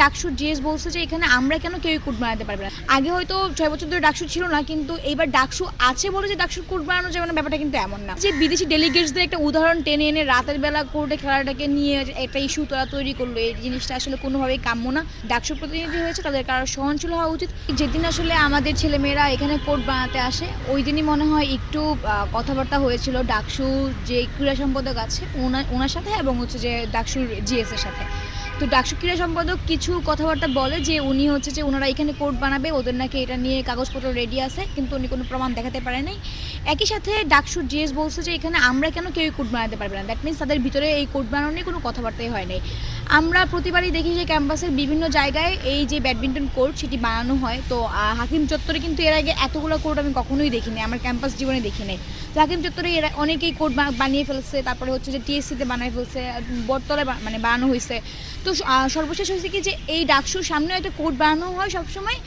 ডাকসুর জিএস বলছে যে এখানে আমরা কেন কেউই কোড বানাতে পারবে না। আগে হয়তো 6 বছর ধরে ডাকসু ছিল না, কিন্তু এইবার ডাকসু আছে বলে যে ডাকসুর কোড বানানো যাবে না ব্যাপারটা কিন্তু এমন না। যে বিদেশি ডেলিগেটসদের একটা উদাহরণ টেনে এনে রাতের বেলা কোর্টে খেলাটাকে নিয়ে একটা ইস্যু তারা তৈরি করলো, এই জিনিসটা আসলে কোনোভাবেই কাম্য না। ডাকসুর প্রতিনিধি হয়েছে, তাদের কারো সহনশীল হওয়া উচিত। যেদিন আসলে আমাদের ছেলেমেয়েরা এখানে কোড বানাতে আসে ওই দিনই মনে হয় একটু কথাবার্তা হয়েছিল ডাকসু যে ক্রীড়া সম্পাদক আছে ওনার সাথে এবং হচ্ছে যে ডাকসুর জিএস এর সাথে। তো ডাকসু ক্রীড়া সম্পাদক কিছু কথাবার্তা বলে যে উনি হচ্ছে যে ওনারা এখানে কোর্ট বানাবে, ওদের নাকি এটা নিয়ে কাগজপত্র রেডি আছে, কিন্তু উনি কোনো প্রমাণ দেখাতে পারে নাই। একই সাথে ডাকসুর জিএস বলছে যে এখানে আমরা কেন কেউই কোর্ট বানাতে পারবে না। দ্যাট মিনস তাদের ভিতরে এই কোর্ট বানানো নিয়ে কোনো কথাবার্তাই হয় নাই। আমরা প্রতিবারই দেখি যে ক্যাম্পাসের বিভিন্ন জায়গায় এই যে ব্যাডমিন্টন কোর্ট সেটি বানানো হয়। তো হাকিম চত্বরে কিন্তু এর আগে এতগুলো কোর্ট আমি কখনোই দেখিনি, আমার ক্যাম্পাস জীবনে দেখি নাই। তো হাকিম চত্বরে এরা অনেকেই কোর্ট বানিয়ে ফেলছে, তারপরে হচ্ছে যে টিএসসিতে বানিয়ে ফেলছে, বটতলায় মানে বানানো হয়েছে। তো সর্বশেষ হয়েছে কি যে এই ডাকসুর সামনে একটা কোর্ট বানানো হয় সবসময়।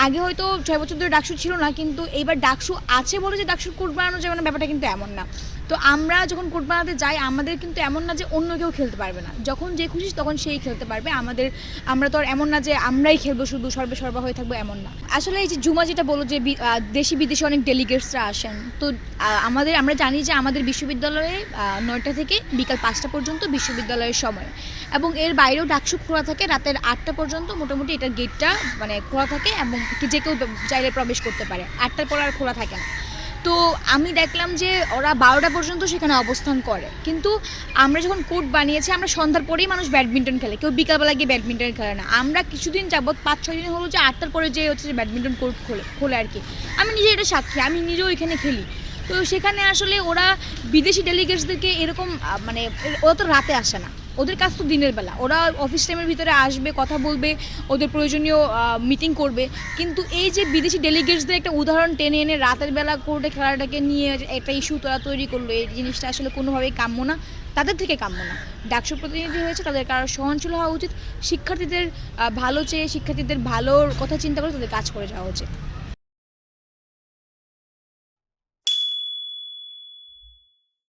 আগে হয়তো 6 বছর ধরে ডাকসু ছিল না, কিন্তু এইবার ডাকসু আছে বলে যে ডাকসুর কোর্ট বানানো যাবে না ব্যাপারটা কিন্তু এমন না। তো আমরা যখন কোর্ট বানাতে যাই আমাদের কিন্তু এমন না যে অন্য কেউ খেলতে পারবে না, যখন যে খুশি তখন সেই খেলতে পারবে। আমরা তো আর এমন না যে আমরাই খেলবো শুধু সর্বা হয়ে থাকবো, এমন না। আসলে এই যে জুমা যেটা বলো যে দেশি বিদেশি অনেক ডেলিগেটসরা আসেন, তো আমরা জানি যে আমাদের বিশ্ববিদ্যালয়ে 9টা থেকে বিকাল 5টা পর্যন্ত বিশ্ববিদ্যালয়ের সময়, এবং এর বাইরেও ডাকসু খোলা থাকে রাতের 8টা পর্যন্ত। মোটামুটি এটার গেটটা মানে খোলা থাকে এবং যে কেউ চাইলে প্রবেশ করতে পারে, 8টার পর আর খোলা থাকে না। তো আমি দেখলাম যে ওরা 12টা পর্যন্ত সেখানে অবস্থান করে, কিন্তু আমরা যখন কোর্ট বানিয়েছি আমরা সন্ধ্যার পরেই মানুষ ব্যাডমিন্টন খেলে, কেউ বিকালবেলা গিয়ে ব্যাডমিন্টন খেলে না। আমরা কিছুদিন যাবৎ 5-6 দিন হলো যে 8টার পরে যে হচ্ছে যে ব্যাডমিন্টন কোর্ট খোলে আর কি। আমি নিজে এটা সাক্ষী, আমি নিজেও এখানে খেলি। তো সেখানে আসলে ওরা বিদেশি ডেলিগেটসদেরকে এরকম মানে ওরা তো রাতে আসে না, ওদের কাজ তো দিনের বেলা, ওরা অফিস টাইমের ভিতরে আসবে, কথা বলবে, ওদের প্রয়োজনীয় মিটিং করবে। কিন্তু এই যে বিদেশি ডেলিগেটসদের একটা উদাহরণ টেনে এনে রাতের বেলা কোর্টে খেলাটাকে নিয়ে একটা ইস্যু তারা তৈরি করলো, এই জিনিসটা আসলে কোনোভাবেই কাম্য না, তাদের থেকে কাম্য না। ডাকসু প্রতিনিধি হয়েছে, তাদের কারো সহনশীল হওয়া উচিত। শিক্ষার্থীদের ভালো চেয়ে শিক্ষার্থীদের ভালোর কথা চিন্তা করে তাদের কাজ করে যাওয়া উচিত।